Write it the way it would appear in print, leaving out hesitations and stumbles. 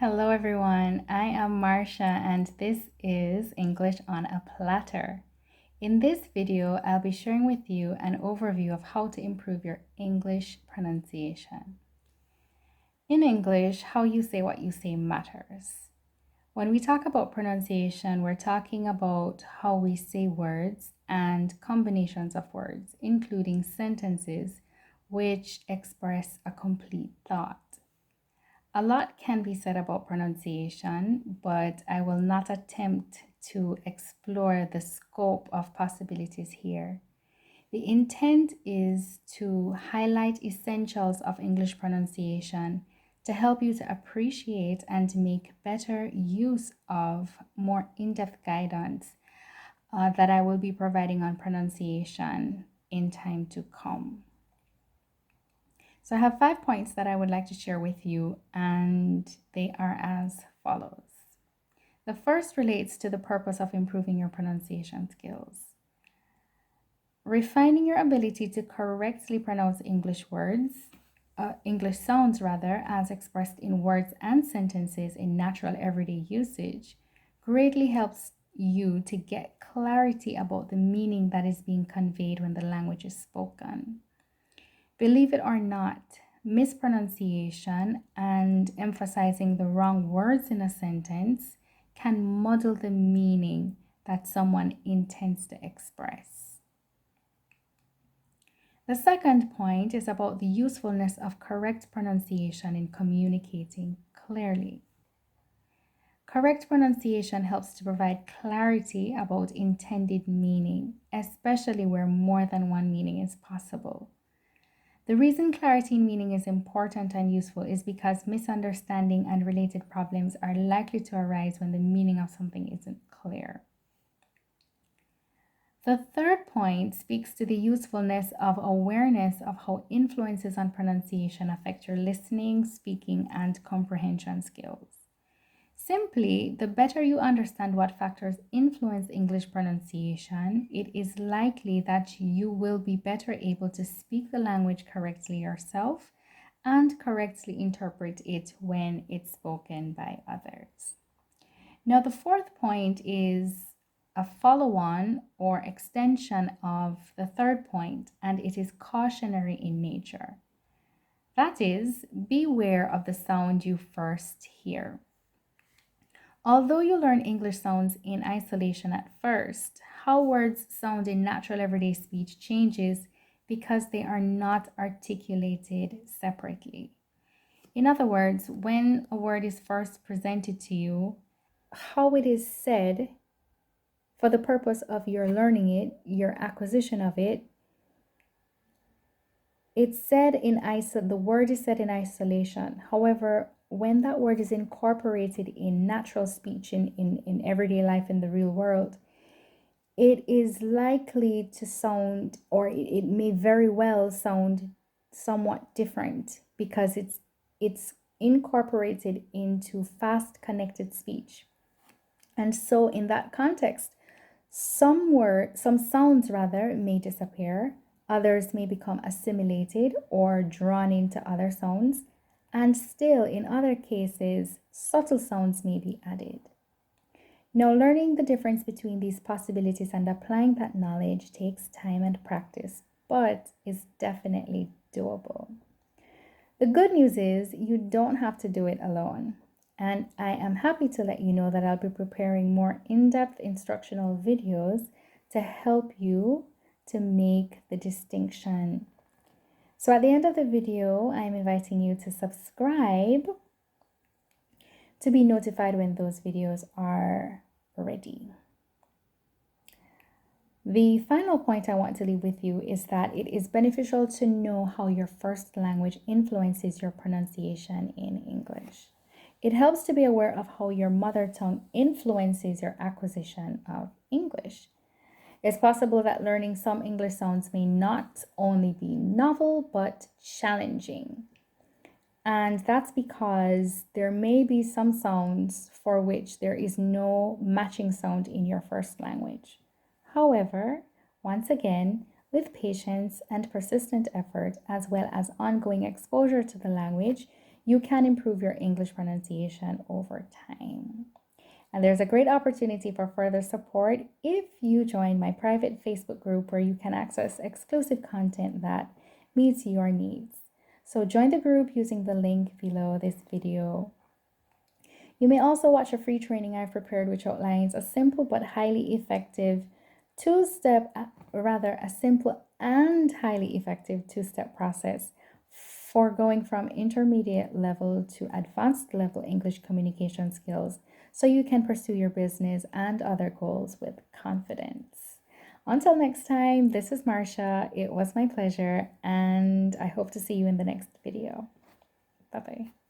Hello, everyone. I am Marsha, and this is English on a Platter. In this video, I'll be sharing with you an overview of how to improve your English pronunciation. In English, how you say what you say matters. When we talk about pronunciation, we're talking about how we say words and combinations of words, including sentences which express a complete thought. A lot can be said about pronunciation, but I will not attempt to explore the scope of possibilities here. The intent is to highlight essentials of English pronunciation to help you to appreciate and make better use of more in-depth guidance that I will be providing on pronunciation in time to come. So I have 5 points that I would like to share with you, and they are as follows. The first relates to the purpose of improving your pronunciation skills. Refining your ability to correctly pronounce English sounds rather, as expressed in words and sentences in natural everyday usage, greatly helps you to get clarity about the meaning that is being conveyed when the language is spoken. Believe it or not, mispronunciation and emphasizing the wrong words in a sentence can muddle the meaning that someone intends to express. The second point is about the usefulness of correct pronunciation in communicating clearly. Correct pronunciation helps to provide clarity about intended meaning, especially where more than one meaning is possible. The reason clarity in meaning is important and useful is because misunderstanding and related problems are likely to arise when the meaning of something isn't clear. The third point speaks to the usefulness of awareness of how influences on pronunciation affect your listening, speaking, and comprehension skills. Simply, the better you understand what factors influence English pronunciation, it is likely that you will be better able to speak the language correctly yourself and correctly interpret it when it's spoken by others. Now, the fourth point is a follow-on or extension of the third point, and it is cautionary in nature. That is, beware of the sound you first hear. Although you learn English sounds in isolation at first, how words sound in natural everyday speech changes because they are not articulated separately. In other words, when a word is first presented to you, how it is said for the purpose of your learning it, your acquisition of it, the word is said in isolation. However, when that word is incorporated in natural speech in everyday life in the real world, it is likely to sound, or it may very well sound somewhat different because it's incorporated into fast connected speech. And so in that context, some sounds rather may disappear, others may become assimilated or drawn into other sounds, and still in other cases, subtle sounds may be added. Now, learning the difference between these possibilities and applying that knowledge takes time and practice, but is definitely doable. The good news is you don't have to do it alone. And I am happy to let you know that I'll be preparing more in-depth instructional videos to help you to make the distinction. So at the end of the video, I'm inviting you to subscribe to be notified when those videos are ready. The final point I want to leave with you is that it is beneficial to know how your first language influences your pronunciation in English. It helps to be aware of how your mother tongue influences your acquisition of English. It's possible that learning some English sounds may not only be novel, but challenging. And that's because there may be some sounds for which there is no matching sound in your first language. However, once again, with patience and persistent effort, as well as ongoing exposure to the language, you can improve your English pronunciation over time. And there's a great opportunity for further support if you join my private Facebook group where you can access exclusive content that meets your needs. So join the group using the link below this video. You may also watch a free training I've prepared which outlines a simple but highly effective a simple and highly effective two-step process for going from intermediate level to advanced level English communication skills so you can pursue your business and other goals with confidence. Until next time, this is Marsha. It was my pleasure, and I hope to see you in the next video. Bye-bye.